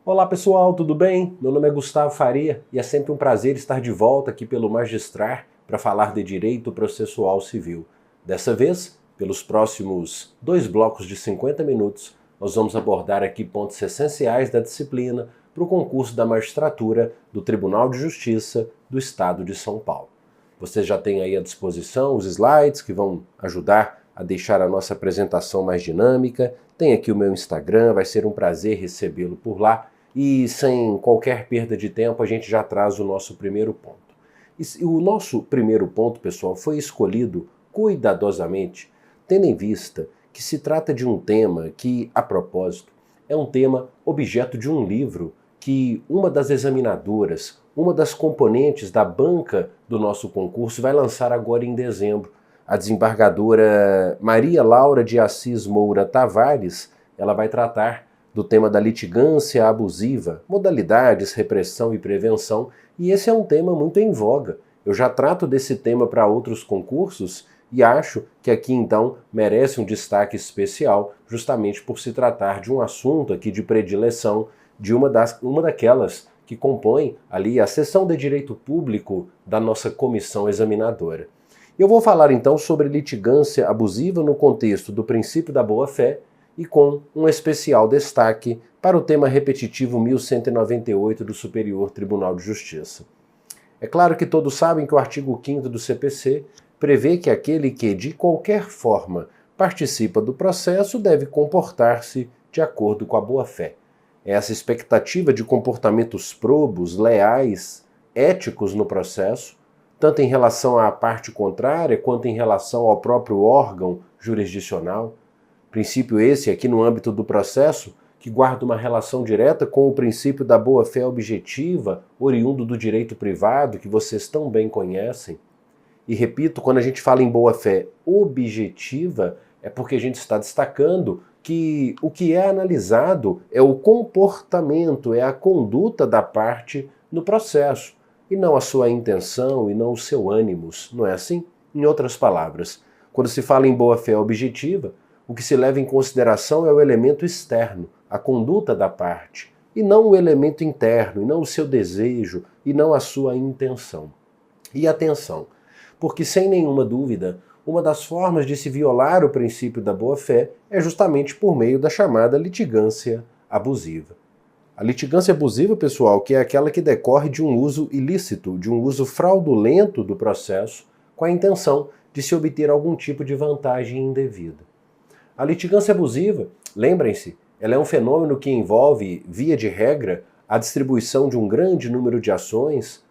Olá pessoal, tudo bem? Meu nome é Gustavo Faria e é sempre um prazer estar de volta aqui pelo Magistrar para falar de Direito Processual Civil. Dessa vez, pelos próximos 2 blocos de 50 minutos, nós vamos abordar aqui pontos essenciais da disciplina para o concurso da magistratura do Tribunal de Justiça do Estado de São Paulo. Você já tem aí à disposição os slides que vão ajudar a deixar a nossa apresentação mais dinâmica. Tem aqui o meu Instagram, vai ser um prazer recebê-lo por lá. E sem qualquer perda de tempo, a gente já traz o nosso primeiro ponto. E o nosso primeiro ponto, pessoal, foi escolhido cuidadosamente, tendo em vista que se trata de um tema que, a propósito, é um tema objeto de um livro que uma das examinadoras, uma das componentes da banca do nosso concurso vai lançar agora em dezembro. A desembargadora Maria Laura de Assis Moura Tavares, ela vai tratar do tema da litigância abusiva, modalidades, repressão e prevenção, e esse é um tema muito em voga. Eu já trato desse tema para outros concursos e acho que aqui então merece um destaque especial, justamente por se tratar de um assunto aqui de predileção de uma daquelas que compõem ali a seção de Direito Público da nossa comissão examinadora. Eu vou falar então sobre litigância abusiva no contexto do princípio da boa-fé e com um especial destaque para o tema repetitivo 1198 do Superior Tribunal de Justiça. É claro que todos sabem que o artigo 5º do CPC prevê que aquele que, de qualquer forma, participa do processo deve comportar-se de acordo com a boa-fé. Essa expectativa de comportamentos probos, leais, éticos no processo, tanto em relação à parte contrária quanto em relação ao próprio órgão jurisdicional. Princípio esse aqui no âmbito do processo que guarda uma relação direta com o princípio da boa-fé objetiva, oriundo do direito privado, que vocês tão bem conhecem. E repito, quando a gente fala em boa-fé objetiva, é porque a gente está destacando que o que é analisado é o comportamento, é a conduta da parte no processo, e não a sua intenção, e não o seu ânimos, não é assim? Em outras palavras, quando se fala em boa-fé objetiva, o que se leva em consideração é o elemento externo, a conduta da parte, e não o elemento interno, e não o seu desejo, e não a sua intenção. E atenção, porque sem nenhuma dúvida, uma das formas de se violar o princípio da boa-fé é justamente por meio da chamada litigância abusiva. A litigância abusiva, pessoal, que é aquela que decorre de um uso ilícito, de um uso fraudulento do processo, com a intenção de se obter algum tipo de vantagem indevida. A litigância abusiva, lembrem-se, ela é um fenômeno que envolve, via de regra, a distribuição de um grande número de ações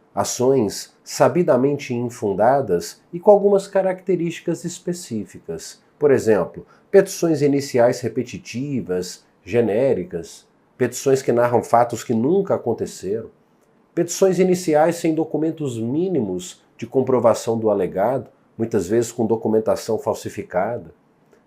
sabidamente infundadas e com algumas características específicas. Por exemplo, petições iniciais repetitivas, genéricas, petições que narram fatos que nunca aconteceram, petições iniciais sem documentos mínimos de comprovação do alegado, muitas vezes com documentação falsificada,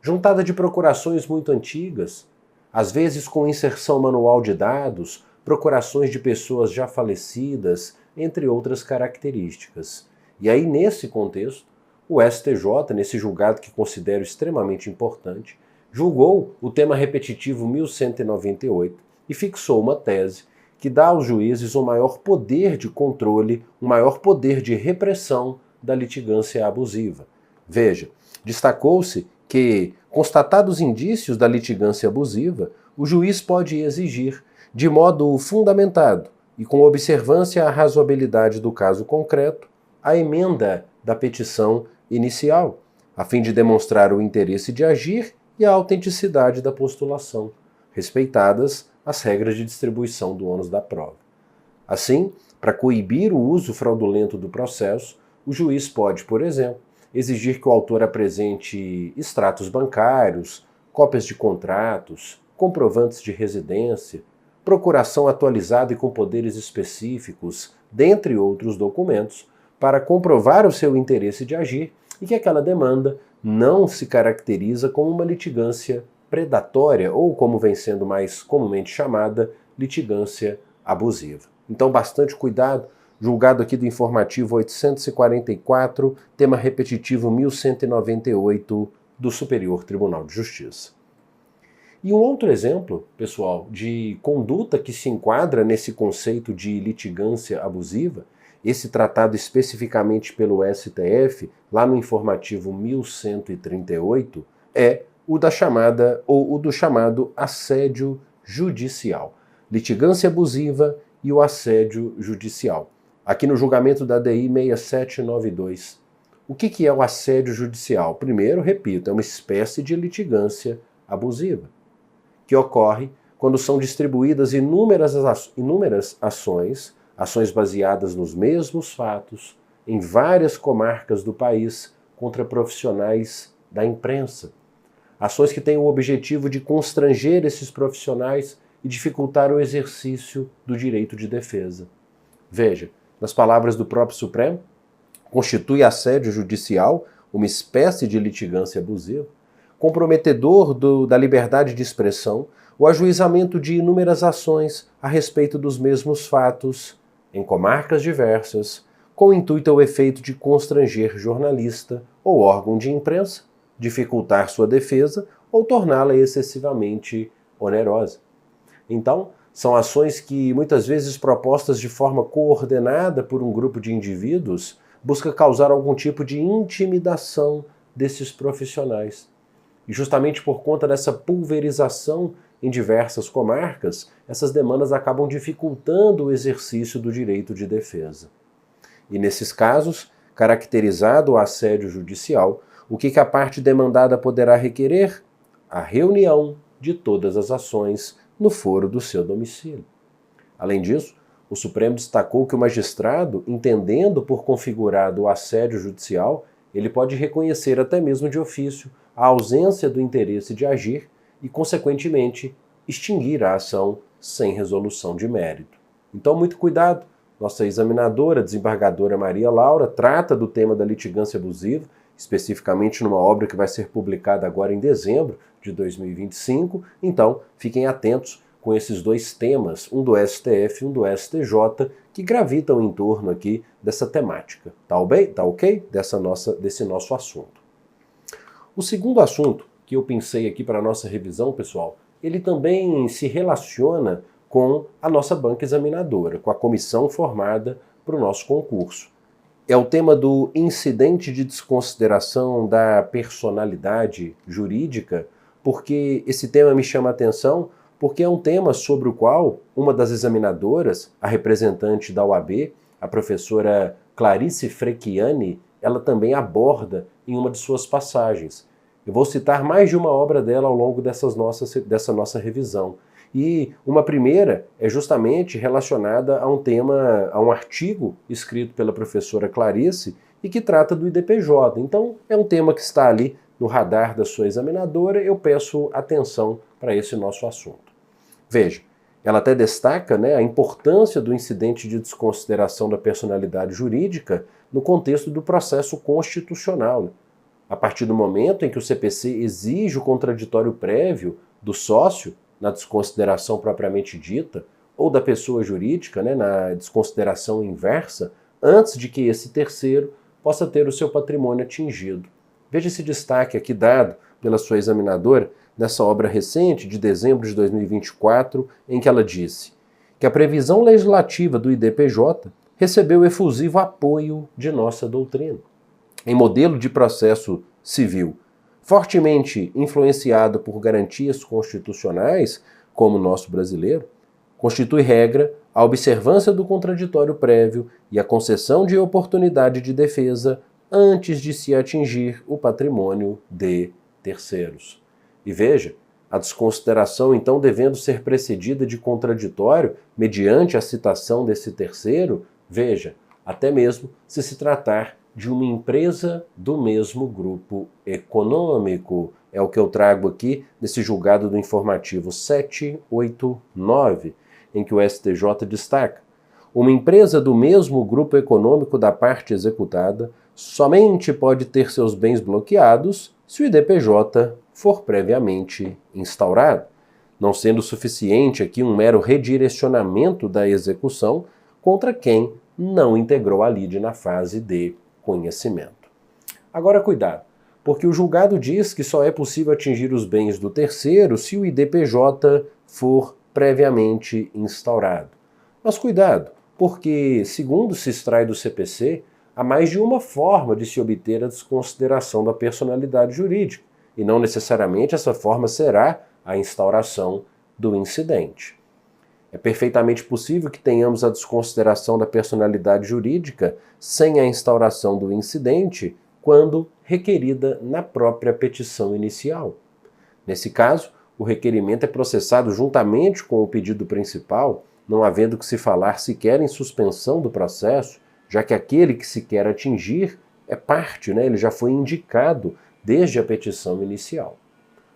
juntada de procurações muito antigas, às vezes com inserção manual de dados, procurações de pessoas já falecidas, entre outras características. E aí, nesse contexto, o STJ, nesse julgado que considero extremamente importante, julgou o tema repetitivo 1198 e fixou uma tese que dá aos juízes um maior poder de controle, um maior poder de repressão da litigância abusiva. Veja, destacou-se que, constatados indícios da litigância abusiva, o juiz pode exigir, de modo fundamentado e com observância à razoabilidade do caso concreto, a emenda da petição inicial, a fim de demonstrar o interesse de agir e a autenticidade da postulação, respeitadas as regras de distribuição do ônus da prova. Assim, para coibir o uso fraudulento do processo, o juiz pode, por exemplo, exigir que o autor apresente extratos bancários, cópias de contratos, comprovantes de residência, procuração atualizada e com poderes específicos, dentre outros documentos, para comprovar o seu interesse de agir e que aquela demanda não se caracteriza como uma litigância predatória ou, como vem sendo mais comumente chamada, litigância abusiva. Então, bastante cuidado. Julgado aqui do informativo 844, tema repetitivo 1198 do Superior Tribunal de Justiça. E um outro exemplo, pessoal, de conduta que se enquadra nesse conceito de litigância abusiva, esse tratado especificamente pelo STF, lá no informativo 1138, é o da chamada ou o do chamado assédio judicial. Litigância abusiva e o assédio judicial. Aqui no julgamento da DI 6792. O que é o assédio judicial? Primeiro, repito, é uma espécie de litigância abusiva, que ocorre quando são distribuídas inúmeras ações baseadas nos mesmos fatos, em várias comarcas do país, contra profissionais da imprensa. Ações que têm o objetivo de constranger esses profissionais e dificultar o exercício do direito de defesa. Veja, nas palavras do próprio Supremo, constitui assédio judicial uma espécie de litigância abusiva, comprometedor da liberdade de expressão, o ajuizamento de inúmeras ações a respeito dos mesmos fatos, em comarcas diversas, com o intuito ou efeito de constranger jornalista ou órgão de imprensa, dificultar sua defesa ou torná-la excessivamente onerosa. Então, são ações que, muitas vezes propostas de forma coordenada por um grupo de indivíduos, busca causar algum tipo de intimidação desses profissionais. E justamente por conta dessa pulverização em diversas comarcas, essas demandas acabam dificultando o exercício do direito de defesa. E nesses casos, caracterizado o assédio judicial, o que a parte demandada poderá requerer? A reunião de todas as ações no foro do seu domicílio. Além disso, o Supremo destacou que o magistrado, entendendo por configurado o assédio judicial, ele pode reconhecer até mesmo de ofício a ausência do interesse de agir e, consequentemente, extinguir a ação sem resolução de mérito. Então, muito cuidado. Nossa examinadora, desembargadora Maria Laura, trata do tema da litigância abusiva, especificamente numa obra que vai ser publicada agora em dezembro de 2025. Então, fiquem atentos com esses dois temas, um do STF e um do STJ, que gravitam em torno aqui dessa temática. Tá ok? Desse nosso assunto. O segundo assunto que eu pensei aqui para a nossa revisão, pessoal, ele também se relaciona com a nossa banca examinadora, com a comissão formada para o nosso concurso. É o tema do incidente de desconsideração da personalidade jurídica, porque esse tema me chama a atenção, porque é um tema sobre o qual uma das examinadoras, a representante da OAB, a professora Clarice Frecchiani, ela também aborda em uma de suas passagens. Eu vou citar mais de uma obra dela ao longo dessa nossa revisão. E uma primeira é justamente relacionada a um artigo escrito pela professora Clarice e que trata do IDPJ. Então, é um tema que está ali no radar da sua examinadora, eu peço atenção para esse nosso assunto. Veja, ela até destaca, a importância do incidente de desconsideração da personalidade jurídica no contexto do processo constitucional. A partir do momento em que o CPC exige o contraditório prévio do sócio, na desconsideração propriamente dita, ou da pessoa jurídica, na desconsideração inversa, antes de que esse terceiro possa ter o seu patrimônio atingido. Veja esse destaque aqui dado pela sua examinadora nessa obra recente, de dezembro de 2024, em que ela disse que a previsão legislativa do IDPJ recebeu efusivo apoio de nossa doutrina. Em modelo de processo civil fortemente influenciado por garantias constitucionais, como o nosso brasileiro, constitui regra a observância do contraditório prévio e a concessão de oportunidade de defesa antes de se atingir o patrimônio de terceiros. E veja, a desconsideração então devendo ser precedida de contraditório mediante a citação desse terceiro, veja, até mesmo se tratar de uma empresa do mesmo grupo econômico. É o que eu trago aqui nesse julgado do informativo 789, em que o STJ destaca: uma empresa do mesmo grupo econômico da parte executada somente pode ter seus bens bloqueados se o IDPJ for previamente instaurado, não sendo suficiente aqui um mero redirecionamento da execução contra quem não integrou a lide na fase de conhecimento. Agora, cuidado, Porque o julgado diz que só é possível atingir os bens do terceiro se o IDPJ for previamente instaurado. Mas cuidado, porque, segundo se extrai do CPC, há mais de uma forma de se obter a desconsideração da personalidade jurídica, e não necessariamente essa forma será a instauração do incidente. É perfeitamente possível que tenhamos a desconsideração da personalidade jurídica sem a instauração do incidente, quando requerida na própria petição inicial. Nesse caso, o requerimento é processado juntamente com o pedido principal, não havendo que se falar sequer em suspensão do processo, já que aquele que se quer atingir é parte, ele já foi indicado desde a petição inicial.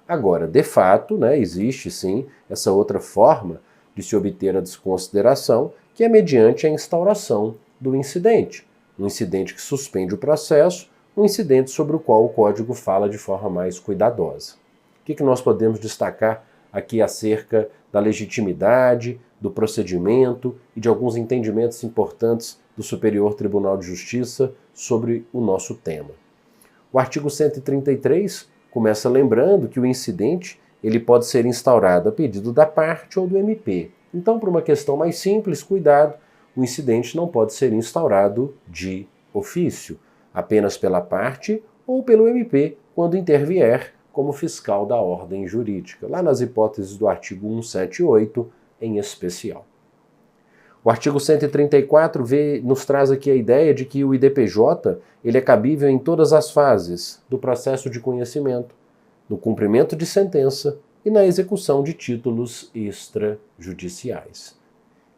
Agora, de fato, existe sim essa outra forma de se obter a desconsideração, que é mediante a instauração do incidente. Um incidente que suspende o processo, um incidente sobre o qual o Código fala de forma mais cuidadosa. O que nós podemos destacar aqui acerca da legitimidade, do procedimento e de alguns entendimentos importantes do Superior Tribunal de Justiça sobre o nosso tema? O artigo 133 começa lembrando que o incidente ele pode ser instaurado a pedido da parte ou do MP. Então, por uma questão mais simples, cuidado, o incidente não pode ser instaurado de ofício, apenas pela parte ou pelo MP, quando intervier como fiscal da ordem jurídica, lá nas hipóteses do artigo 178 em especial. O artigo 134 nos traz aqui a ideia de que o IDPJ ele é cabível em todas as fases do processo de conhecimento, no cumprimento de sentença e na execução de títulos extrajudiciais.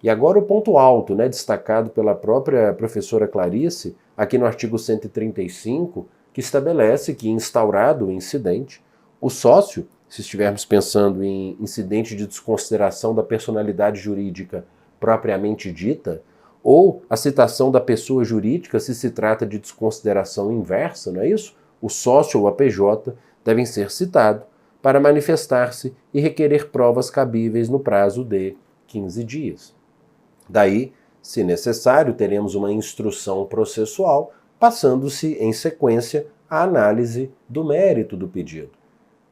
E agora o ponto alto, destacado pela própria professora Clarice, aqui no artigo 135, que estabelece que, instaurado o incidente, o sócio, se estivermos pensando em incidente de desconsideração da personalidade jurídica propriamente dita, ou a citação da pessoa jurídica se se trata de desconsideração inversa, não é isso? O sócio ou a PJ devem ser citados para manifestar-se e requerer provas cabíveis no prazo de 15 dias. Daí, se necessário, teremos uma instrução processual, passando-se em sequência a análise do mérito do pedido.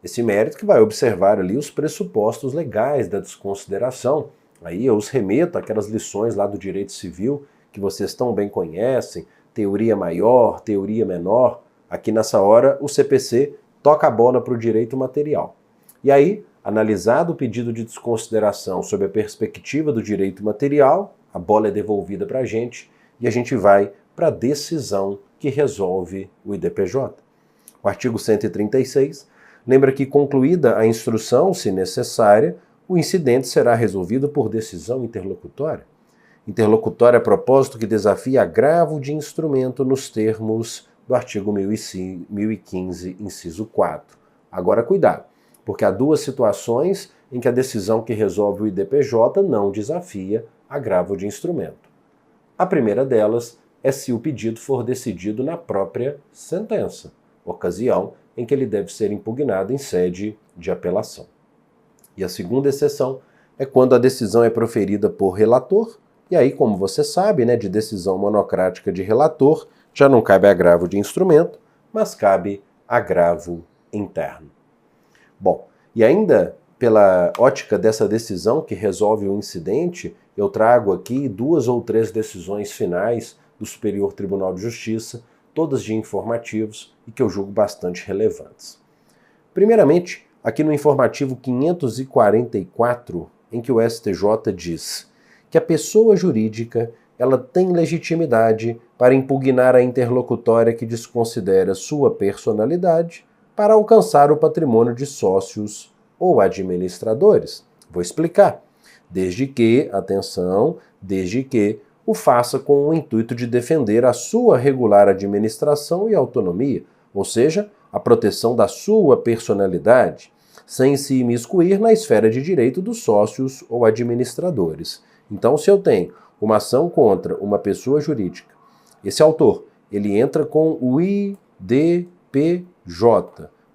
Esse mérito que vai observar ali os pressupostos legais da desconsideração. Aí eu os remeto àquelas lições lá do direito civil que vocês tão bem conhecem, teoria maior, teoria menor. Aqui nessa hora o CPC toca a bola para o direito material. E aí, analisado o pedido de desconsideração sob a perspectiva do direito material, a bola é devolvida para a gente e a gente vai para a decisão que resolve o IDPJ. O artigo 136 lembra que, concluída a instrução, se necessária, o incidente será resolvido por decisão interlocutória. Interlocutória a propósito que desafia agravo de instrumento nos termos do artigo 1015, inciso 4. Agora, cuidado, porque há duas situações em que a decisão que resolve o IDPJ não desafia agravo de instrumento. A primeira delas é se o pedido for decidido na própria sentença, ocasião em que ele deve ser impugnado em sede de apelação. E a segunda exceção é quando a decisão é proferida por relator, e aí, como você sabe, de decisão monocrática de relator, já não cabe agravo de instrumento, mas cabe agravo interno. Bom, e ainda pela ótica dessa decisão que resolve o incidente, eu trago aqui 2 ou 3 decisões finais do Superior Tribunal de Justiça, todas de informativos e que eu julgo bastante relevantes. Primeiramente, aqui no informativo 544, em que o STJ diz que a pessoa jurídica ela tem legitimidade para impugnar a interlocutória que desconsidera sua personalidade para alcançar o patrimônio de sócios ou administradores. Vou explicar. Desde que, atenção, desde que o faça com o intuito de defender a sua regular administração e autonomia, ou seja, a proteção da sua personalidade, sem se imiscuir na esfera de direito dos sócios ou administradores. Então, se eu tenho uma ação contra uma pessoa jurídica, esse autor, ele entra com o IDPJ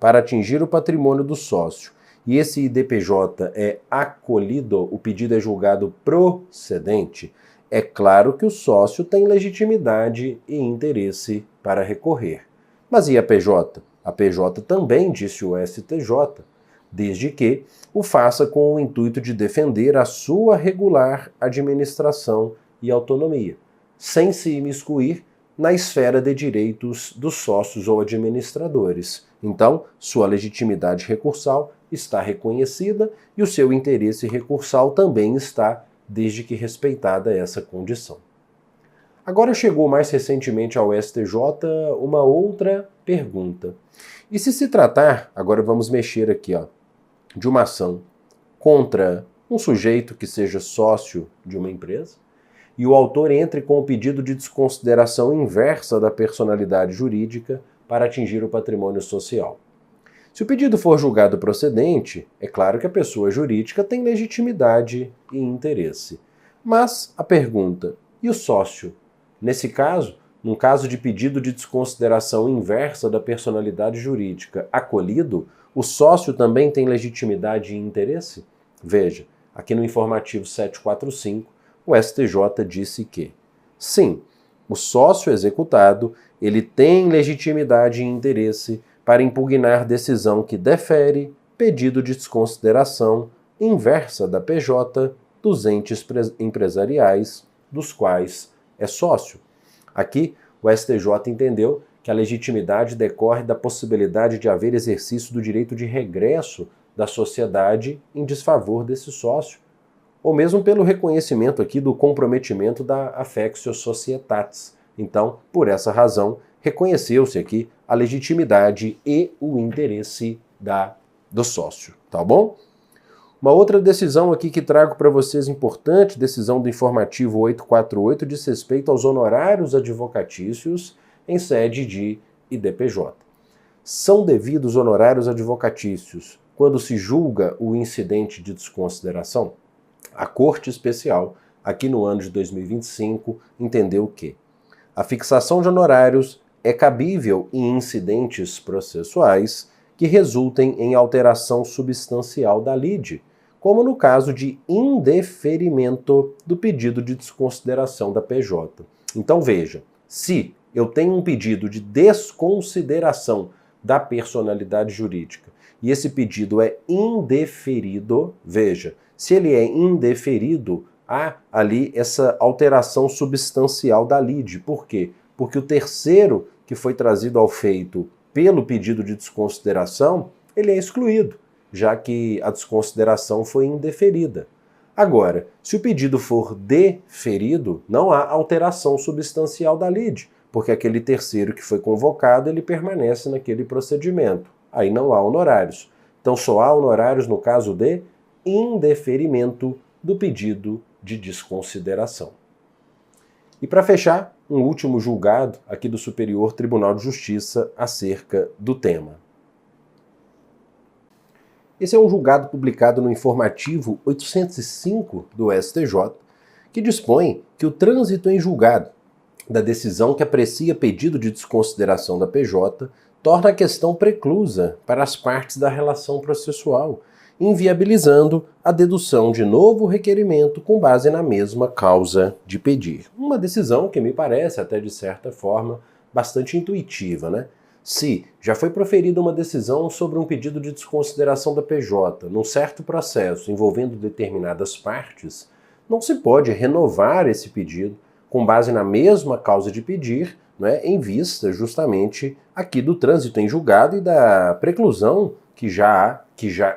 para atingir o patrimônio do sócio, e esse IDPJ é acolhido, o pedido é julgado procedente, é claro que o sócio tem legitimidade e interesse para recorrer. Mas e a PJ? a PJ também, disse o STJ, desde que o faça com o intuito de defender a sua regular administração e autonomia, sem se imiscuir na esfera de direitos dos sócios ou administradores. Então, sua legitimidade recursal está reconhecida e o seu interesse recursal também está, desde que respeitada essa condição. Agora chegou mais recentemente ao STJ uma outra pergunta. E se tratar, agora vamos mexer aqui, de uma ação contra um sujeito que seja sócio de uma empresa, e o autor entre com o pedido de desconsideração inversa da personalidade jurídica para atingir o patrimônio social. Se o pedido for julgado procedente, é claro que a pessoa jurídica tem legitimidade e interesse. Mas a pergunta, e o sócio? Nesse caso, num caso de pedido de desconsideração inversa da personalidade jurídica acolhido, o sócio também tem legitimidade e interesse? Veja, aqui no informativo 745, o STJ disse que, sim, o sócio executado ele tem legitimidade e interesse para impugnar decisão que defere pedido de desconsideração inversa da PJ dos entes empresariais dos quais é sócio. Aqui, o STJ entendeu que a legitimidade decorre da possibilidade de haver exercício do direito de regresso da sociedade em desfavor desse sócio, ou mesmo pelo reconhecimento aqui do comprometimento da affectio societatis. Então, por essa razão, reconheceu-se aqui a legitimidade e o interesse do sócio, tá bom? Uma outra decisão aqui que trago para vocês importante, decisão do informativo 848, diz respeito aos honorários advocatícios em sede de IDPJ. São devidos honorários advocatícios quando se julga o incidente de desconsideração? A Corte Especial, aqui no ano de 2025, entendeu que a fixação de honorários é cabível em incidentes processuais que resultem em alteração substancial da lide, como no caso de indeferimento do pedido de desconsideração da PJ. Então veja, se eu tenho um pedido de desconsideração da personalidade jurídica e esse pedido é indeferido, veja, se ele é indeferido, há ali essa alteração substancial da lide. Por quê? Porque o terceiro que foi trazido ao feito pelo pedido de desconsideração, ele é excluído, já que a desconsideração foi indeferida. Agora, se o pedido for deferido, não há alteração substancial da lide, porque aquele terceiro que foi convocado, ele permanece naquele procedimento. Aí não há honorários. Então só há honorários no caso de indeferimento do pedido de desconsideração. E para fechar, um último julgado aqui do Superior Tribunal de Justiça acerca do tema. Esse é um julgado publicado no informativo 805 do STJ, que dispõe que o trânsito em julgado da decisão que aprecia pedido de desconsideração da PJ torna a questão preclusa para as partes da relação processual, inviabilizando a dedução de novo requerimento com base na mesma causa de pedir. Uma decisão que me parece, até de certa forma, bastante intuitiva, né? Se já foi proferida uma decisão sobre um pedido de desconsideração da PJ num certo processo envolvendo determinadas partes, não se pode renovar esse pedido com base na mesma causa de pedir, né, em vista justamente aqui do trânsito em julgado e da preclusão que já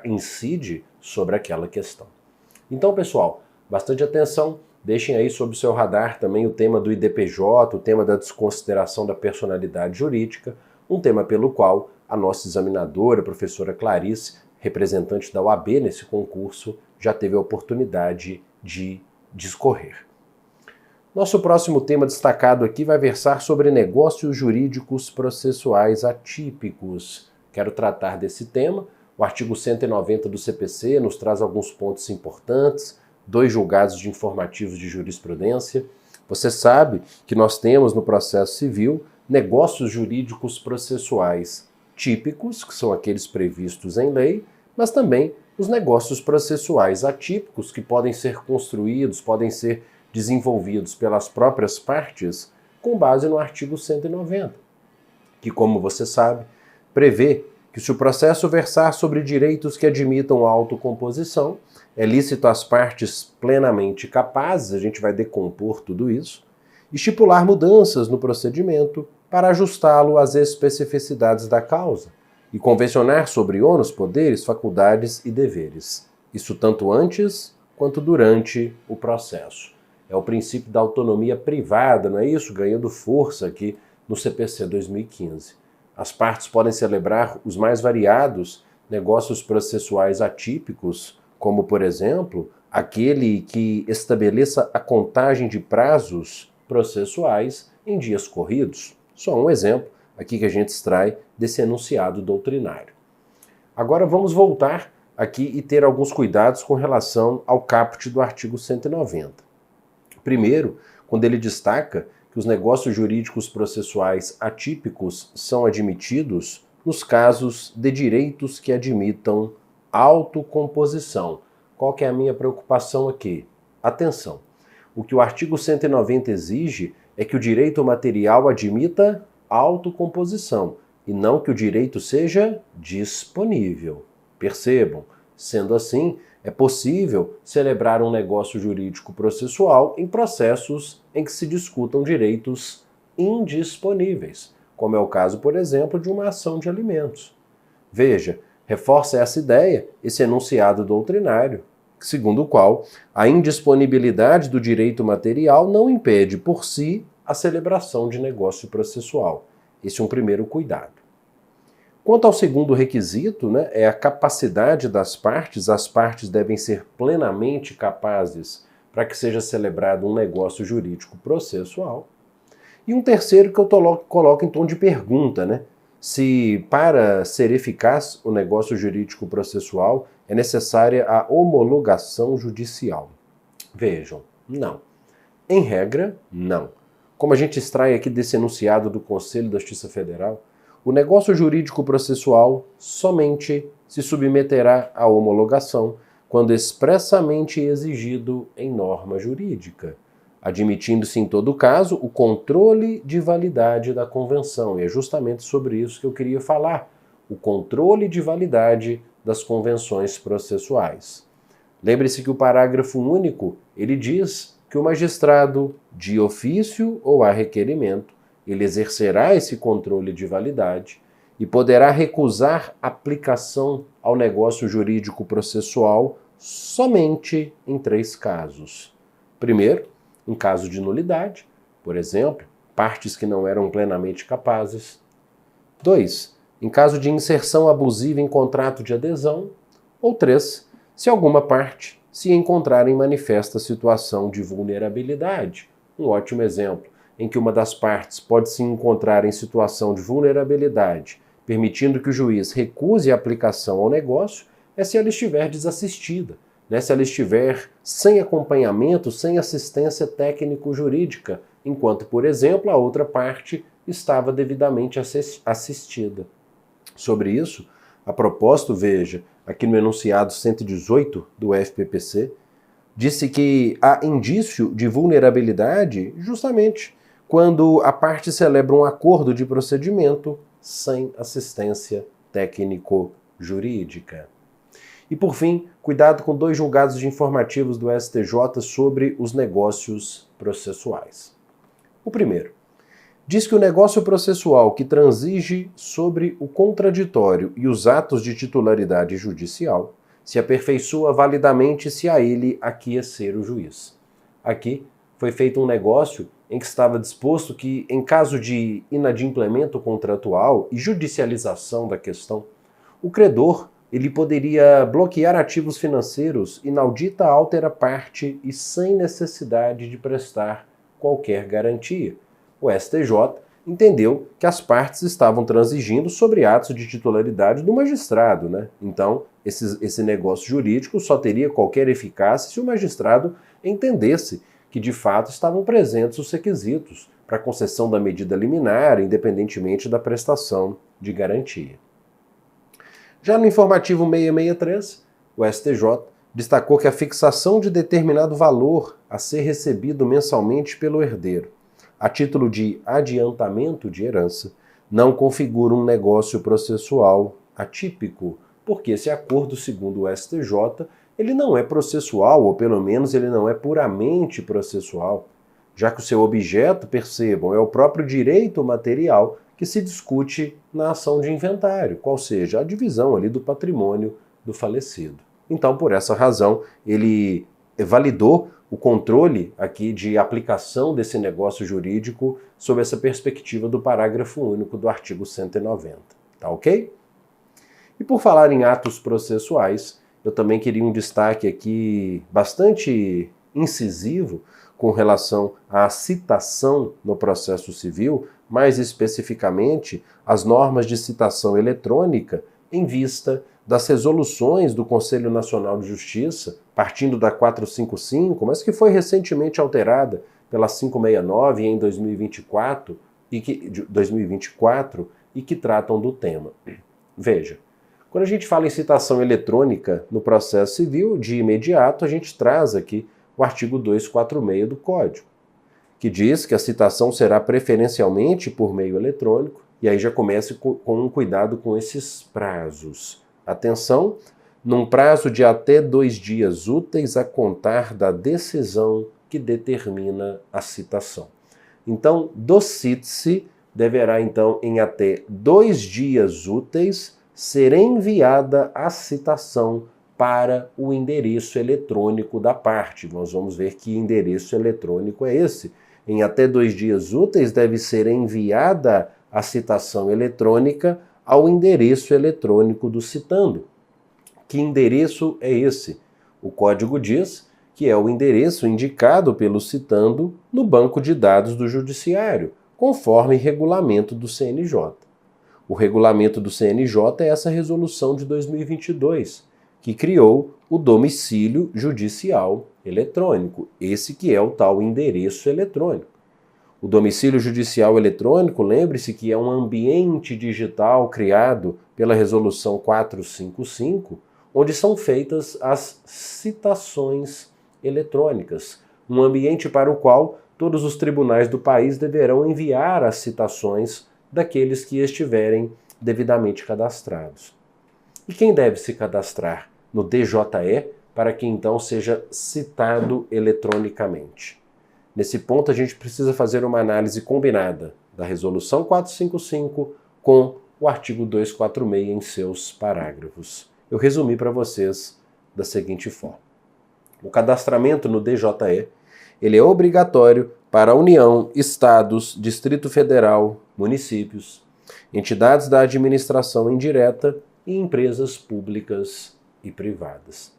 incide sobre aquela questão. Então, pessoal, bastante atenção, deixem aí sob o seu radar também o tema do IDPJ, o tema da desconsideração da personalidade jurídica, um tema pelo qual a nossa examinadora, a professora Clarice, representante da OAB nesse concurso, já teve a oportunidade de discorrer. Nosso próximo tema destacado aqui vai versar sobre negócios jurídicos processuais atípicos. Quero tratar desse tema. O artigo 190 do CPC nos traz alguns pontos importantes, 2 julgados de informativos de jurisprudência. Você sabe que nós temos no processo civil negócios jurídicos processuais típicos, que são aqueles previstos em lei, mas também os negócios processuais atípicos, que podem ser construídos, podem ser desenvolvidos pelas próprias partes com base no artigo 190, que, como você sabe, prevê que se o processo versar sobre direitos que admitam autocomposição, é lícito às partes plenamente capazes, a gente vai decompor tudo isso, estipular mudanças no procedimento para ajustá-lo às especificidades da causa e convencionar sobre ônus, poderes, faculdades e deveres. Isso tanto antes quanto durante o processo. É o princípio da autonomia privada, não é isso? Ganhando força aqui no CPC 2015. As partes podem celebrar os mais variados negócios processuais atípicos, como, por exemplo, aquele que estabeleça a contagem de prazos processuais em dias corridos. Só um exemplo aqui que a gente extrai desse enunciado doutrinário. Agora vamos voltar aqui e ter alguns cuidados com relação ao caput do artigo 190. Primeiro, quando ele destaca que os negócios jurídicos processuais atípicos são admitidos nos casos de direitos que admitam autocomposição. Qual que é a minha preocupação aqui? Atenção! O que o artigo 190 exige é que o direito material admita autocomposição e não que o direito seja disponível. Percebam, sendo assim, é possível celebrar um negócio jurídico processual em processos em que se discutam direitos indisponíveis, como é o caso, por exemplo, de uma ação de alimentos. Veja, reforça essa ideia, esse enunciado doutrinário, segundo o qual a indisponibilidade do direito material não impede por si a celebração de negócio processual. Esse é um primeiro cuidado. Quanto ao segundo requisito, é a capacidade das partes. As partes devem ser plenamente capazes para que seja celebrado um negócio jurídico processual. E um terceiro que eu coloco em tom de pergunta, se para ser eficaz o negócio jurídico processual é necessária a homologação judicial. Vejam, não. Em regra, não. Como a gente extrai aqui desse enunciado do Conselho da Justiça Federal, o negócio jurídico processual somente se submeterá à homologação quando expressamente exigido em norma jurídica, admitindo-se em todo caso o controle de validade da convenção. E é justamente sobre isso que eu queria falar, o controle de validade das convenções processuais. Lembre-se que o parágrafo único, ele diz que o magistrado, de ofício ou a requerimento, ele exercerá esse controle de validade e poderá recusar aplicação ao negócio jurídico processual somente em 3 casos. Primeiro, em caso de nulidade, por exemplo, partes que não eram plenamente capazes. 2, em caso de inserção abusiva em contrato de adesão. Ou 3, se alguma parte se encontrar em manifesta situação de vulnerabilidade. Um ótimo exemplo em que uma das partes pode se encontrar em situação de vulnerabilidade, permitindo que o juiz recuse a aplicação ao negócio, é se ela estiver desassistida, se ela estiver sem acompanhamento, sem assistência técnico-jurídica, enquanto, por exemplo, a outra parte estava devidamente assistida. Sobre isso, a propósito, veja, aqui no enunciado 118 do FPPC, disse que há indício de vulnerabilidade justamente quando a parte celebra um acordo de procedimento sem assistência técnico-jurídica. E por fim, cuidado com 2 julgados de informativos do STJ sobre os negócios processuais. O primeiro, diz que o negócio processual que transige sobre o contraditório e os atos de titularidade judicial se aperfeiçoa validamente se a ele aquecer o juiz. Aqui foi feito um negócio em que estava disposto que, em caso de inadimplemento contratual e judicialização da questão, o credor ele poderia bloquear ativos financeiros inaudita altera parte e sem necessidade de prestar qualquer garantia. O STJ entendeu que as partes estavam transigindo sobre atos de titularidade do magistrado, Então, esse negócio jurídico só teria qualquer eficácia se o magistrado entendesse que de fato estavam presentes os requisitos para a concessão da medida liminar, independentemente da prestação de garantia. Já no informativo 663, o STJ destacou que a fixação de determinado valor a ser recebido mensalmente pelo herdeiro, a título de adiantamento de herança, não configura um negócio processual atípico, porque esse acordo, segundo o STJ, ele não é processual, ou pelo menos ele não é puramente processual, já que o seu objeto, percebam, é o próprio direito material que se discute na ação de inventário, qual seja a divisão ali do patrimônio do falecido. Então, por essa razão, ele validou o controle aqui de aplicação desse negócio jurídico sob essa perspectiva do parágrafo único do artigo 190. Tá ok? E por falar em atos processuais, eu também queria um destaque aqui bastante incisivo com relação à citação no processo civil, mais especificamente as normas de citação eletrônica em vista das resoluções do Conselho Nacional de Justiça, partindo da 455, mas que foi recentemente alterada pela 569 em 2024 e que tratam do tema. Veja, quando a gente fala em citação eletrônica no processo civil, de imediato a gente traz aqui o artigo 246 do Código, que diz que a citação será preferencialmente por meio eletrônico, e aí já comece com um cuidado com esses prazos. Atenção, num prazo de até 2 dias úteis a contar da decisão que determina a citação. Então, do cite-se deverá, então, em até 2 dias úteis, ser enviada a citação para o endereço eletrônico da parte. Nós vamos ver que endereço eletrônico é esse. Em até 2 dias úteis deve ser enviada a citação eletrônica ao endereço eletrônico do citando. Que endereço é esse? O Código diz que é o endereço indicado pelo citando no banco de dados do Judiciário, conforme regulamento do CNJ. O regulamento do CNJ é essa resolução de 2022, que criou o domicílio judicial eletrônico, esse que é o tal endereço eletrônico. O domicílio judicial eletrônico, lembre-se que é um ambiente digital criado pela resolução 455, onde são feitas as citações eletrônicas, um ambiente para o qual todos os tribunais do país deverão enviar as citações daqueles que estiverem devidamente cadastrados. E quem deve se cadastrar no DJE para que então seja citado eletronicamente? Nesse ponto a gente precisa fazer uma análise combinada da resolução 455 com o artigo 246 em seus parágrafos. Eu resumi para vocês da seguinte forma. O cadastramento no DJE, ele é obrigatório para a União, Estados, Distrito Federal, municípios, entidades da administração indireta e empresas públicas e privadas.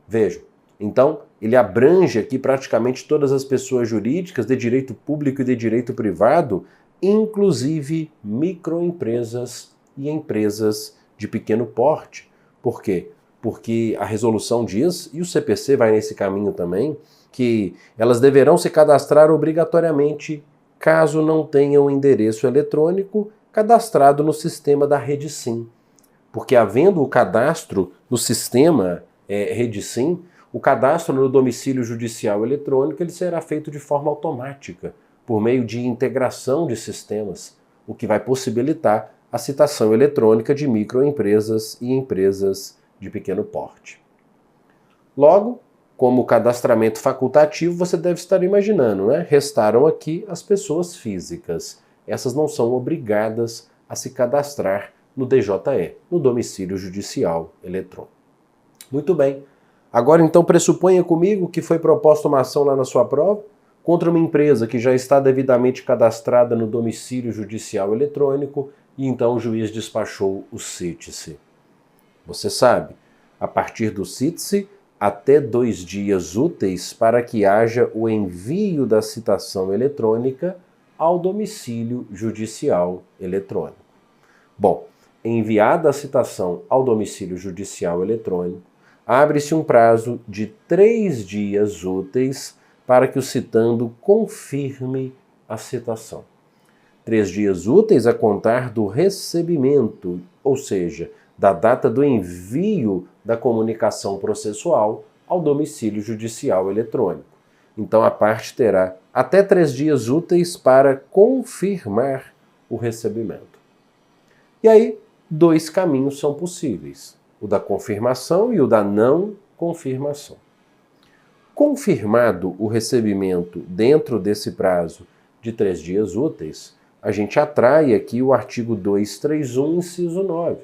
Vejam, então, ele abrange aqui praticamente todas as pessoas jurídicas de direito público e de direito privado, inclusive microempresas e empresas de pequeno porte. Por quê? Porque a resolução diz, e o CPC vai nesse caminho também, que elas deverão se cadastrar obrigatoriamente caso não tenham endereço eletrônico cadastrado no sistema da RedeSim. Porque havendo o cadastro no sistema RedeSim, o cadastro no domicílio judicial eletrônico ele será feito de forma automática, por meio de integração de sistemas, o que vai possibilitar a citação eletrônica de microempresas e empresas de pequeno porte. Logo, como cadastramento facultativo, você deve estar imaginando, né? Restaram aqui as pessoas físicas. Essas não são obrigadas a se cadastrar no DJE, no domicílio judicial eletrônico. Muito bem. Agora então pressuponha comigo que foi proposta uma ação lá na sua prova contra uma empresa que já está devidamente cadastrada no domicílio judicial eletrônico e então o juiz despachou o cite-se. Você sabe, a partir do cite-se, até 2 dias úteis para que haja o envio da citação eletrônica ao domicílio judicial eletrônico. Bom, enviada a citação ao domicílio judicial eletrônico, abre-se um prazo de 3 dias úteis para que o citando confirme a citação. 3 dias úteis a contar do recebimento, ou seja, da data do envio da comunicação processual ao domicílio judicial eletrônico. Então a parte terá até 3 dias úteis para confirmar o recebimento. E aí, dois caminhos são possíveis, o da confirmação e o da não confirmação. Confirmado o recebimento dentro desse prazo de 3 dias úteis, a gente atrai aqui o artigo 231, inciso 9,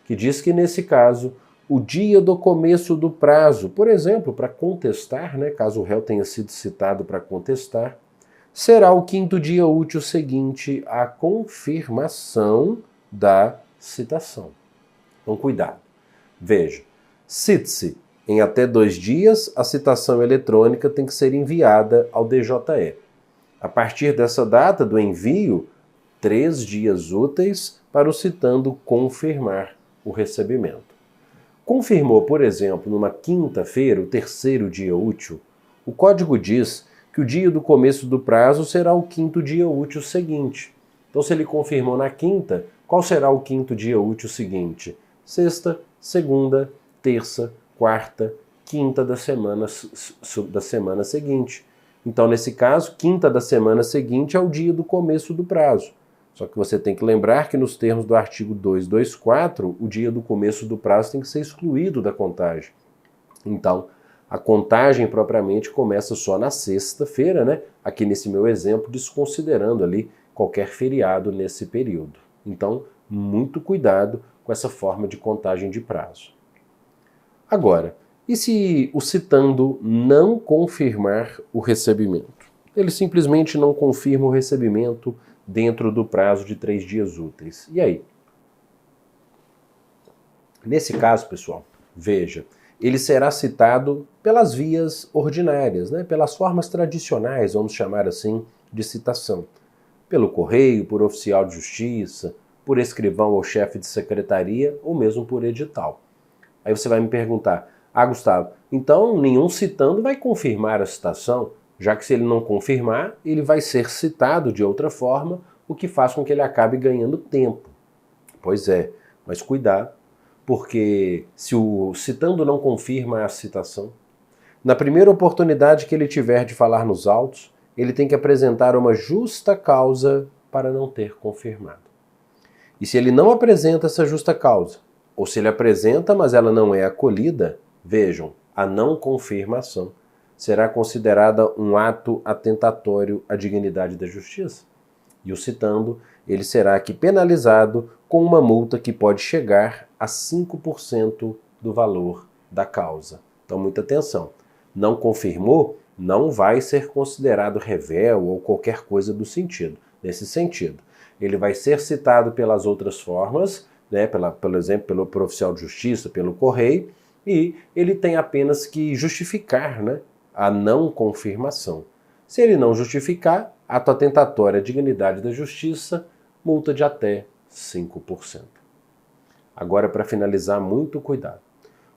que diz que, nesse caso, o dia do começo do prazo, por exemplo, para contestar, caso o réu tenha sido citado para contestar, será o 5º dia útil seguinte à confirmação da citação. Então, cuidado. Veja, cite-se em até 2 dias, a citação eletrônica tem que ser enviada ao DJE. A partir dessa data do envio, 3 dias úteis para o citando confirmar o recebimento. Confirmou, por exemplo, numa quinta-feira, o 3º dia útil, o código diz que o dia do começo do prazo será o 5º dia útil seguinte. Então, se ele confirmou na quinta, qual será o 5º dia útil seguinte? Sexta, segunda, terça, quarta, quinta da semana seguinte. Então, nesse caso, quinta da semana seguinte é o dia do começo do prazo. Só que você tem que lembrar que, nos termos do artigo 224, o dia do começo do prazo tem que ser excluído da contagem. Então, a contagem propriamente começa só na sexta-feira, aqui nesse meu exemplo, desconsiderando ali qualquer feriado nesse período. Então, muito cuidado com essa forma de contagem de prazo. Agora, e se o citando não confirmar o recebimento? Ele simplesmente não confirma o recebimento dentro do prazo de 3 dias úteis. E aí? Nesse caso, pessoal, veja, ele será citado pelas vias ordinárias, pelas formas tradicionais, vamos chamar assim, de citação. Pelo correio, por oficial de justiça, por escrivão ou chefe de secretaria, ou mesmo por edital. Aí você vai me perguntar, Gustavo, então nenhum citando vai confirmar a citação, já que, se ele não confirmar, ele vai ser citado de outra forma, o que faz com que ele acabe ganhando tempo. Pois é, mas cuidado, porque se o citando não confirma a citação, na primeira oportunidade que ele tiver de falar nos autos, ele tem que apresentar uma justa causa para não ter confirmado. E se ele não apresenta essa justa causa, ou se ele apresenta, mas ela não é acolhida, vejam, a não confirmação será considerada um ato atentatório à dignidade da justiça. E o citando, ele será aqui penalizado com uma multa que pode chegar a 5% do valor da causa. Então, muita atenção. Não confirmou, não vai ser considerado revel ou qualquer coisa do sentido. Nesse sentido, ele vai ser citado pelas outras formas, por exemplo, pelo oficial de justiça, pelo correio, e ele tem apenas que justificar, a não confirmação. Se ele não justificar, ato atentatório à dignidade da justiça, multa de até 5%. Agora, para finalizar, muito cuidado.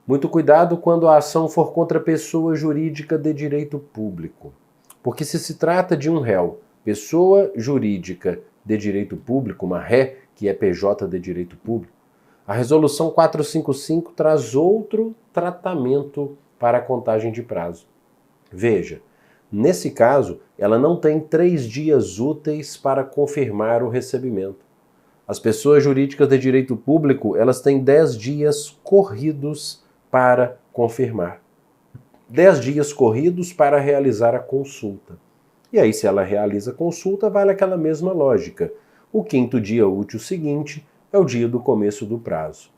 Muito cuidado quando a ação for contra pessoa jurídica de direito público. Porque, se se trata de um réu, pessoa jurídica de direito público, uma ré, que é PJ de direito público, a resolução 455 traz outro tratamento para a contagem de prazo. Veja, nesse caso, ela não tem 3 dias úteis para confirmar o recebimento. As pessoas jurídicas de direito público, elas têm 10 dias corridos para confirmar. 10 dias corridos para realizar a consulta. E aí, se ela realiza a consulta, vale aquela mesma lógica. O 5º dia útil seguinte é o dia do começo do prazo.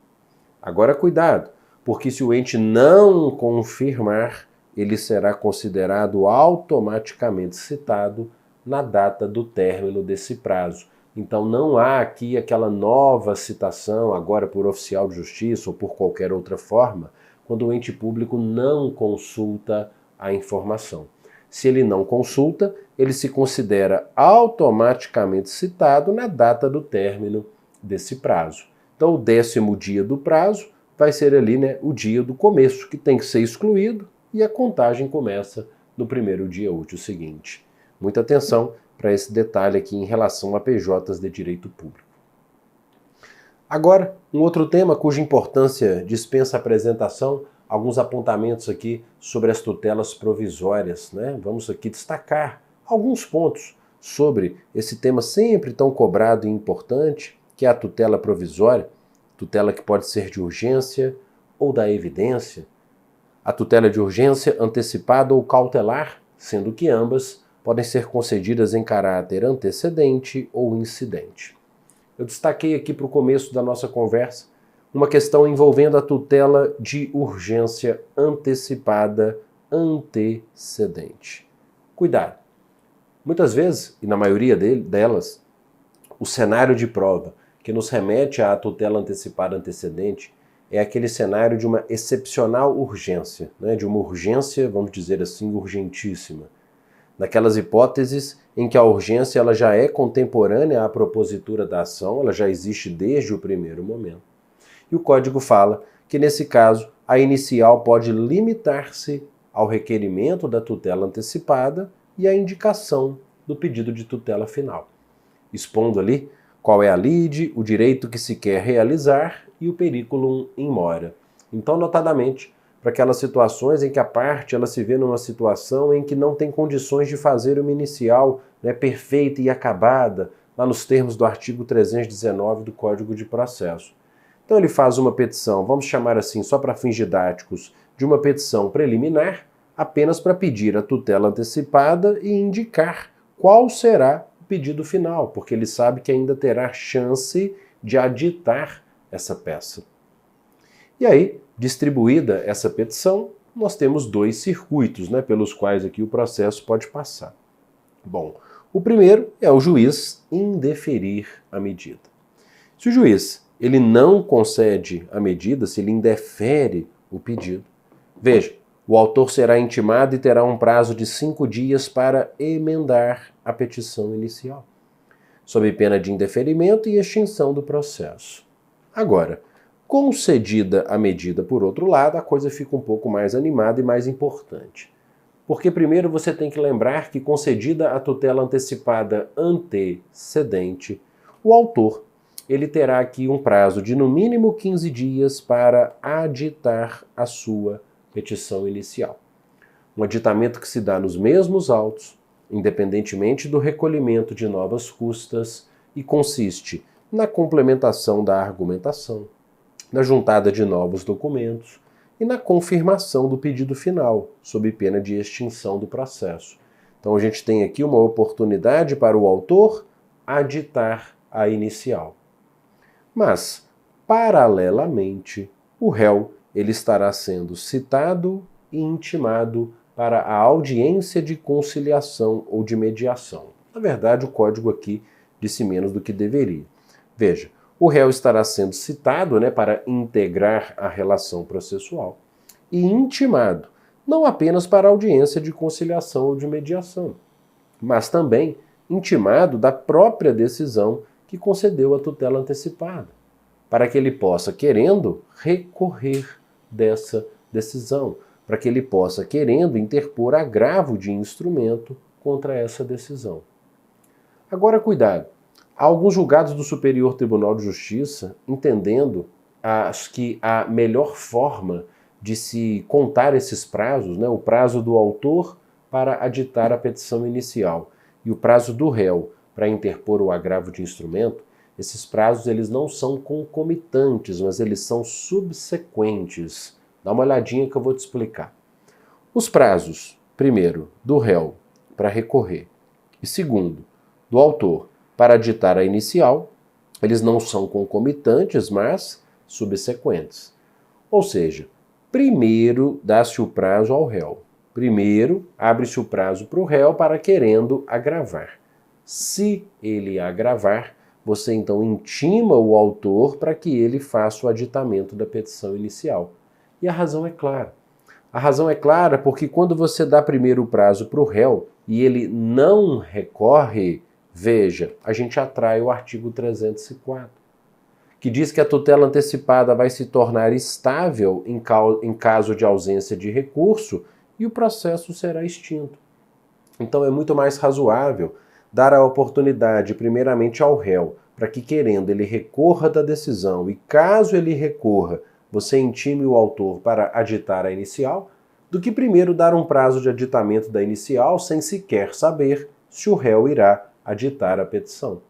Agora, cuidado, porque se o ente não confirmar, ele será considerado automaticamente citado na data do término desse prazo. Então, não há aqui aquela nova citação, agora por oficial de justiça ou por qualquer outra forma, quando o ente público não consulta a informação. Se ele não consulta, ele se considera automaticamente citado na data do término desse prazo. Então, o 10º dia do prazo vai ser ali, o dia do começo, que tem que ser excluído, e a contagem começa no 1º dia útil seguinte. Muita atenção para esse detalhe aqui em relação a PJs de direito público. Agora, um outro tema cuja importância dispensa apresentação, alguns apontamentos aqui sobre as tutelas provisórias, Vamos aqui destacar alguns pontos sobre esse tema sempre tão cobrado e importante, que é a tutela provisória, tutela que pode ser de urgência ou da evidência, a tutela de urgência antecipada ou cautelar, sendo que ambas podem ser concedidas em caráter antecedente ou incidente. Eu destaquei aqui para o começo da nossa conversa uma questão envolvendo a tutela de urgência antecipada antecedente. Cuidado! Muitas vezes, e na maioria delas, o cenário de prova que nos remete à tutela antecipada antecedente é aquele cenário de uma excepcional urgência, né? De uma urgência, vamos dizer assim, urgentíssima. Naquelas hipóteses em que a urgência ela já é contemporânea à propositura da ação, ela já existe desde o primeiro momento. E o Código fala que, nesse caso, a inicial pode limitar-se ao requerimento da tutela antecipada e à indicação do pedido de tutela final, expondo ali qual é a lide, o direito que se quer realizar e o periculum in mora. Então, notadamente, para aquelas situações em que a parte ela se vê numa situação em que não tem condições de fazer uma inicial, né, perfeita e acabada, lá nos termos do artigo 319 do Código de Processo. Então ele faz uma petição, vamos chamar assim só para fins didáticos, de uma petição preliminar, apenas para pedir a tutela antecipada e indicar qual será o pedido final, porque ele sabe que ainda terá chance de aditar essa peça. E aí, distribuída essa petição, nós temos dois circuitos, né, pelos quais aqui o processo pode passar. Bom, o primeiro é o juiz indeferir a medida. Se o juiz ele não concede a medida, se ele indefere o pedido, veja, o autor será intimado e terá um prazo de 5 dias para emendar a petição inicial, sob pena de indeferimento e extinção do processo. Agora, concedida a medida, por outro lado, a coisa fica um pouco mais animada e mais importante. Porque primeiro você tem que lembrar que, concedida a tutela antecipada antecedente, o autor ele terá aqui um prazo de no mínimo 15 dias para aditar a sua petição inicial. Um aditamento que se dá nos mesmos autos, independentemente do recolhimento de novas custas, e consiste na complementação da argumentação, na juntada de novos documentos e na confirmação do pedido final, sob pena de extinção do processo. Então a gente tem aqui uma oportunidade para o autor aditar a inicial. Mas, paralelamente, o réu ele estará sendo citado e intimado para a audiência de conciliação ou de mediação. Na verdade, o código aqui disse menos do que deveria. Veja, o réu estará sendo citado, né, para integrar a relação processual e intimado, não apenas para a audiência de conciliação ou de mediação, mas também intimado da própria decisão que concedeu a tutela antecipada, para que ele possa, querendo, recorrer dessa decisão, para que ele possa, querendo, interpor agravo de instrumento contra essa decisão. Agora, cuidado. Há alguns julgados do Superior Tribunal de Justiça entendendo que a melhor forma de se contar esses prazos, né, o prazo do autor para aditar a petição inicial e o prazo do réu para interpor o agravo de instrumento, esses prazos eles não são concomitantes, mas eles são subsequentes. Dá uma olhadinha que eu vou te explicar. Os prazos, primeiro, do réu para recorrer e segundo, do autor para aditar a inicial, eles não são concomitantes, mas subsequentes. Ou seja, primeiro dá-se o prazo ao réu. Primeiro abre-se o prazo para o réu para querendo agravar. Se ele agravar, você então intima o autor para que ele faça o aditamento da petição inicial. E a razão é clara. A razão é clara porque quando você dá primeiro o prazo para o réu e ele não recorre, veja, a gente atrai o artigo 304, que diz que a tutela antecipada vai se tornar estável em caso de ausência de recurso e o processo será extinto. Então é muito mais razoável dar a oportunidade primeiramente ao réu, para que, querendo, ele recorra da decisão e, caso ele recorra, você intime o autor para aditar a inicial, do que primeiro dar um prazo de aditamento da inicial sem sequer saber se o réu irá aditar a petição.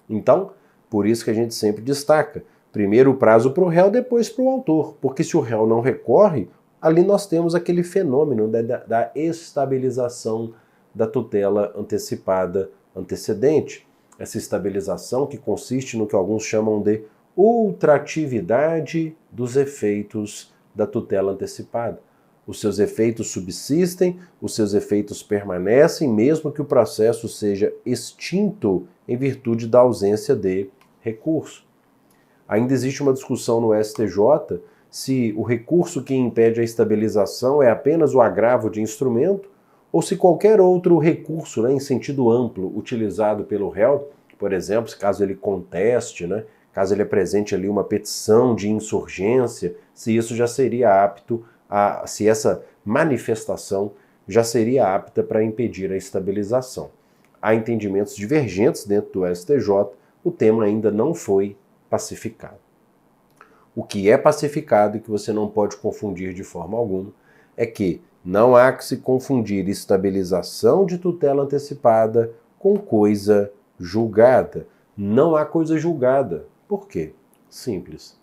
Então, Por isso que a gente sempre destaca, primeiro o prazo para o réu, depois para o autor, porque se o réu não recorre, ali nós temos aquele fenômeno da estabilização da tutela antecipada antecedente. Essa estabilização que consiste no que alguns chamam de ultratividade dos efeitos da tutela antecipada. Os seus efeitos subsistem, os seus efeitos permanecem, mesmo que o processo seja extinto em virtude da ausência de recurso. Ainda existe uma discussão no STJ se o recurso que impede a estabilização é apenas o agravo de instrumento ou se qualquer outro recurso, em sentido amplo, utilizado pelo réu, por exemplo, caso ele conteste, caso ele apresente ali uma petição de insurgência, se isso já seria apto, se essa manifestação já seria apta para impedir a estabilização. Há entendimentos divergentes dentro do STJ, o tema ainda não foi pacificado. O que é pacificado e que você não pode confundir de forma alguma é que não há que se confundir estabilização de tutela antecipada com coisa julgada. Não há coisa julgada. Por quê? Simples.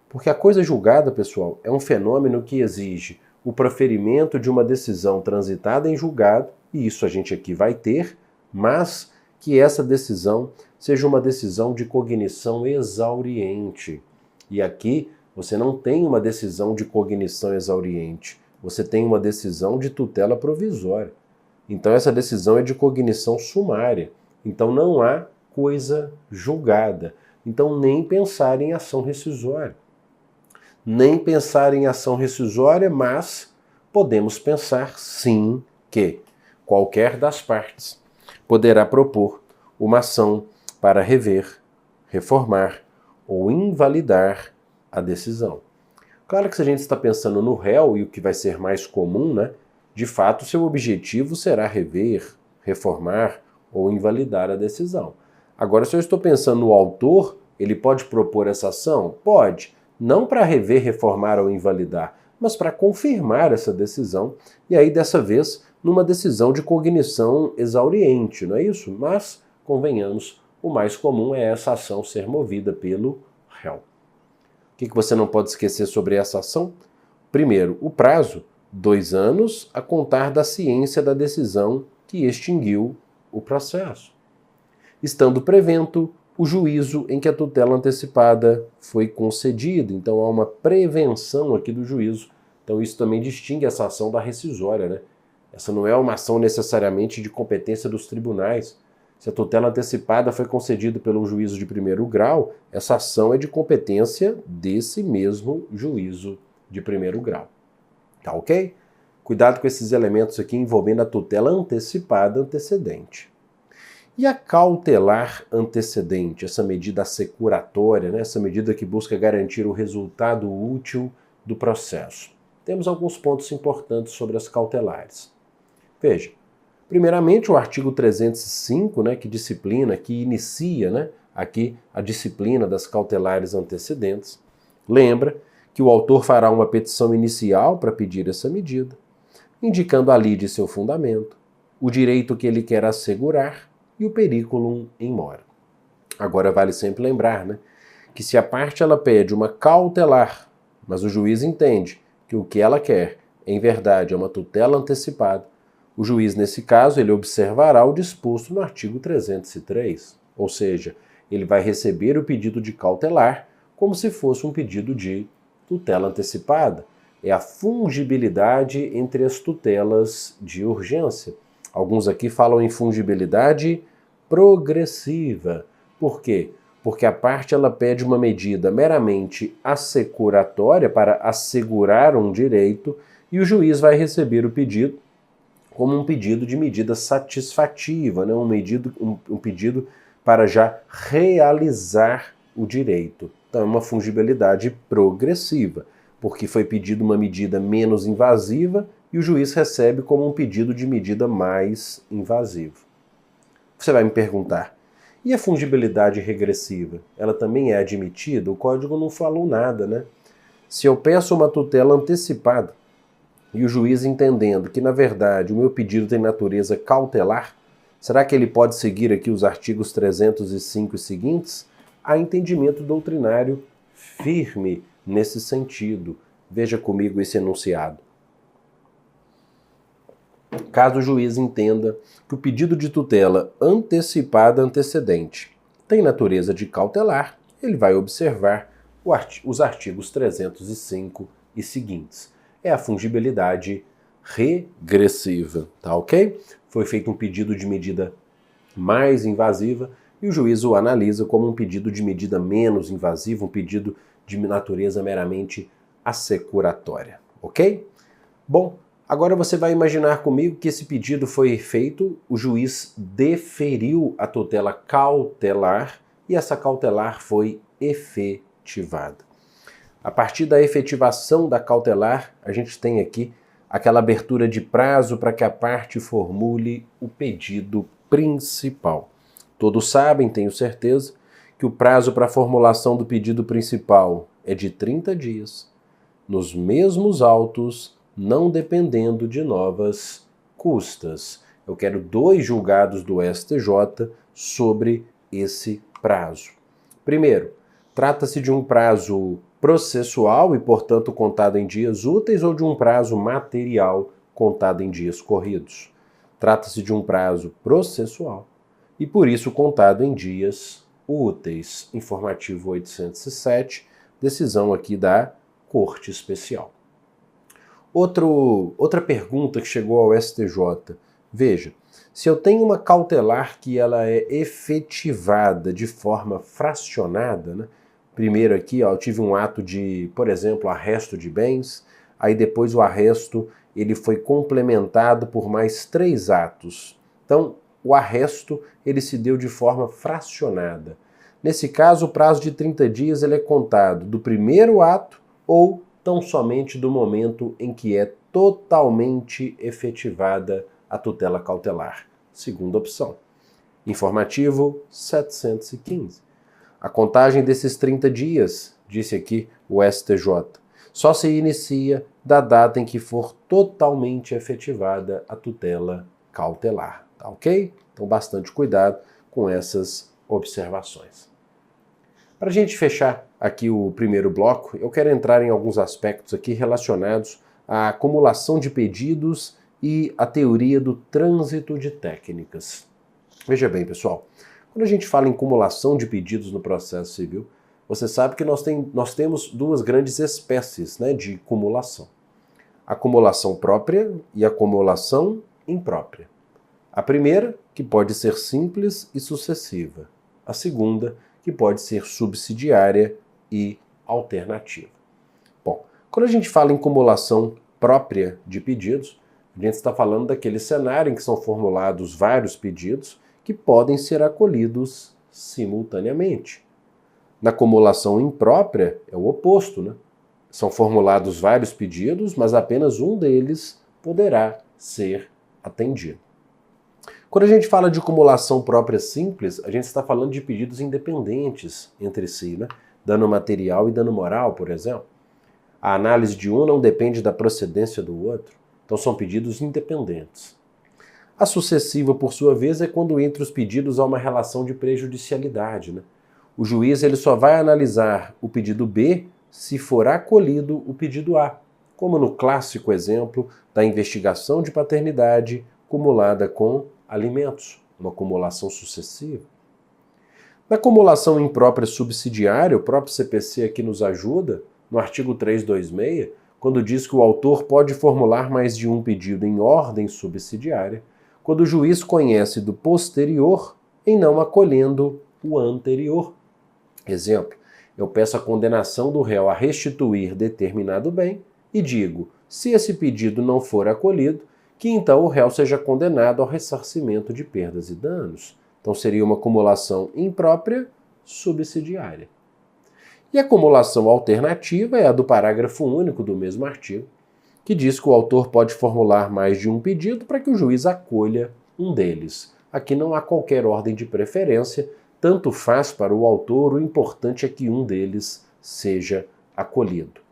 Porque a coisa julgada, pessoal, é um fenômeno que exige o proferimento de uma decisão transitada em julgado, e isso a gente aqui vai ter, mas que essa decisão seja uma decisão de cognição exauriente. E aqui você não tem uma decisão de cognição exauriente, você tem uma decisão de tutela provisória. Então essa decisão é de cognição sumária. Então não há coisa julgada. Então nem pensar em ação rescisória. Nem pensar em ação rescisória, mas podemos pensar sim que qualquer das partes poderá propor uma ação para rever, reformar ou invalidar a decisão. Claro que se a gente está pensando no réu e o que vai ser mais comum, de fato seu objetivo será rever, reformar ou invalidar a decisão. Agora, se eu estou pensando no autor, ele pode propor essa ação? Pode. Não para rever, reformar ou invalidar, mas para confirmar essa decisão, e aí dessa vez numa decisão de cognição exauriente, não é isso? Mas, convenhamos, o mais comum é essa ação ser movida pelo réu. O que você não pode esquecer sobre essa ação? Primeiro, o prazo, 2 anos a contar da ciência da decisão que extinguiu o processo. Estando prevento o juízo em que a tutela antecipada foi concedida. Então há uma prevenção aqui do juízo. Então isso também distingue essa ação da rescisória, Essa não é uma ação necessariamente de competência dos tribunais. Se a tutela antecipada foi concedida pelo juízo de primeiro grau, essa ação é de competência desse mesmo juízo de primeiro grau. Tá ok? Cuidado com esses elementos aqui envolvendo a tutela antecipada antecedente. E a cautelar antecedente, essa medida assecuratória, essa medida que busca garantir o resultado útil do processo? Temos alguns pontos importantes sobre as cautelares. Veja, primeiramente o artigo 305, que disciplina, que inicia aqui a disciplina das cautelares antecedentes, lembra que o autor fará uma petição inicial para pedir essa medida, indicando a lide seu fundamento, o direito que ele quer assegurar e o periculum in mora. Agora vale sempre lembrar, que se a parte ela pede uma cautelar, mas o juiz entende que o que ela quer, em verdade, é uma tutela antecipada, o juiz, nesse caso, ele observará o disposto no artigo 303, ou seja, ele vai receber o pedido de cautelar como se fosse um pedido de tutela antecipada. É a fungibilidade entre as tutelas de urgência. Alguns aqui falam em fungibilidade progressiva. Por quê? Porque a parte ela pede uma medida meramente assecuratória para assegurar um direito e o juiz vai receber o pedido como um pedido de medida satisfativa, um pedido para já realizar o direito. Então é uma fungibilidade progressiva, porque foi pedido uma medida menos invasiva e o juiz recebe como um pedido de medida mais invasiva. Você vai me perguntar, e a fungibilidade regressiva? Ela também é admitida? O código não falou nada, Se eu peço uma tutela antecipada e o juiz entendendo que, na verdade, o meu pedido tem natureza cautelar, será que ele pode seguir aqui os artigos 305 e seguintes? há entendimento doutrinário firme nesse sentido. Veja comigo esse enunciado. Caso o juiz entenda que o pedido de tutela antecipada antecedente tem natureza de cautelar, ele vai observar os artigos 305 e seguintes. É a fungibilidade regressiva, tá ok? Foi feito um pedido de medida mais invasiva e o juiz o analisa como um pedido de medida menos invasiva, um pedido de natureza meramente assecuratória, ok? Bom, agora você vai imaginar comigo que esse pedido foi feito, o juiz deferiu a tutela cautelar e essa cautelar foi efetivada. A partir da efetivação da cautelar, a gente tem aqui aquela abertura de prazo para que a parte formule o pedido principal. Todos sabem, tenho certeza, que o prazo para a formulação do pedido principal é de 30 dias, nos mesmos autos, não dependendo de novas custas. Eu quero 2 julgados do STJ sobre esse prazo. Primeiro, trata-se de um prazo processual e, portanto, contado em dias úteis ou de um prazo material contado em dias corridos? Trata-se de um prazo processual e, por isso, contado em dias úteis. Informativo 807, decisão aqui da Corte Especial. Outra pergunta que chegou ao STJ. Veja, se eu tenho uma cautelar que ela é efetivada de forma fracionada, né? Primeiro aqui, ó, eu tive um ato de, por exemplo, arresto de bens, aí depois o arresto ele foi complementado por mais 3 atos. Então, o arresto ele se deu de forma fracionada. Nesse caso, o prazo de 30 dias ele é contado do primeiro ato ou tão somente do momento em que é totalmente efetivada a tutela cautelar. Segunda opção. Informativo 715. A contagem desses 30 dias, disse aqui o STJ, só se inicia da data em que for totalmente efetivada a tutela cautelar. Tá ok? Então, bastante cuidado com essas observações. Para a gente fechar aqui o primeiro bloco, eu quero entrar em alguns aspectos aqui relacionados à acumulação de pedidos e a teoria do trânsito de técnicas. Veja bem, pessoal, quando a gente fala em cumulação de pedidos no processo civil, você sabe que nós temos 2 grandes espécies, né, de cumulação. A cumulação própria e a cumulação imprópria. A primeira, que pode ser simples e sucessiva. A segunda, que pode ser subsidiária e alternativa. Bom, quando a gente fala em cumulação própria de pedidos, a gente está falando daquele cenário em que são formulados vários pedidos que podem ser acolhidos simultaneamente. Na cumulação imprópria é o oposto, né? São formulados vários pedidos, mas apenas um deles poderá ser atendido. Quando a gente fala de cumulação própria simples, a gente está falando de pedidos independentes entre si, né? Dano material e dano moral, por exemplo. A análise de um não depende da procedência do outro, então são pedidos independentes. A sucessiva, por sua vez, é quando entre os pedidos há uma relação de prejudicialidade, né? O juiz ele só vai analisar o pedido B se for acolhido o pedido A, como no clássico exemplo da investigação de paternidade cumulada com alimentos, uma cumulação sucessiva. Na cumulação imprópria subsidiária, o próprio CPC aqui nos ajuda, no artigo 326, quando diz que o autor pode formular mais de um pedido em ordem subsidiária, quando o juiz conhece do posterior em não acolhendo o anterior. Exemplo, eu peço a condenação do réu a restituir determinado bem e digo, se esse pedido não for acolhido, que então o réu seja condenado ao ressarcimento de perdas e danos. Então seria uma acumulação imprópria subsidiária. E a acumulação alternativa é a do parágrafo único do mesmo artigo, que diz que o autor pode formular mais de um pedido para que o juiz acolha um deles. Aqui não há qualquer ordem de preferência, tanto faz para o autor, o importante é que um deles seja acolhido.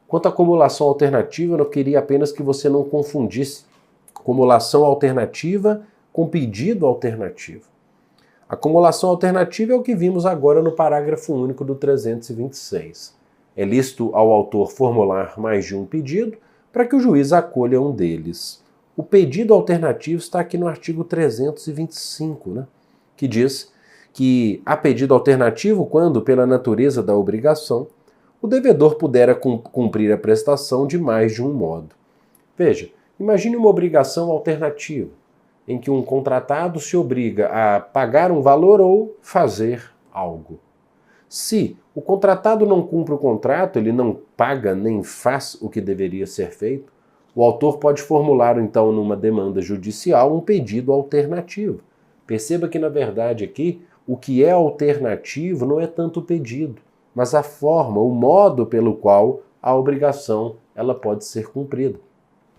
Quanto à acumulação alternativa, eu queria apenas que você não confundisse acumulação alternativa com pedido alternativo. A acumulação alternativa é o que vimos agora no parágrafo único do 326. É lícito ao autor formular mais de um pedido para que o juiz acolha um deles. O pedido alternativo está aqui no artigo 325, né? Que diz que há pedido alternativo quando, pela natureza da obrigação, o devedor pudera cumprir a prestação de mais de um modo. Veja, imagine uma obrigação alternativa, em que um contratado se obriga a pagar um valor ou fazer algo. Se o contratado não cumpre o contrato, ele não paga nem faz o que deveria ser feito, o autor pode formular, então, numa demanda judicial, um pedido alternativo. Perceba que, na verdade, aqui, o que é alternativo não é tanto o pedido, mas a forma, o modo pelo qual a obrigação ela pode ser cumprida.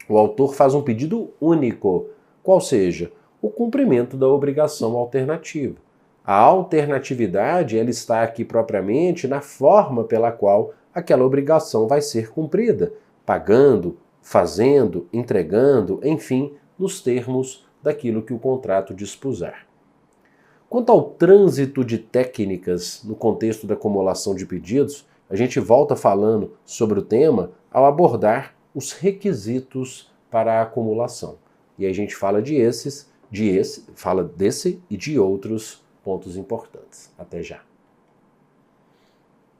O autor faz um pedido único, qual seja o cumprimento da obrigação alternativa. A alternatividade ela está aqui propriamente na forma pela qual aquela obrigação vai ser cumprida, pagando, fazendo, entregando, enfim, nos termos daquilo que o contrato dispuser. Quanto ao trânsito de técnicas no contexto da acumulação de pedidos, a gente volta falando sobre o tema ao abordar os requisitos para a acumulação. E aí a gente fala desse e de outros pontos importantes. Até já.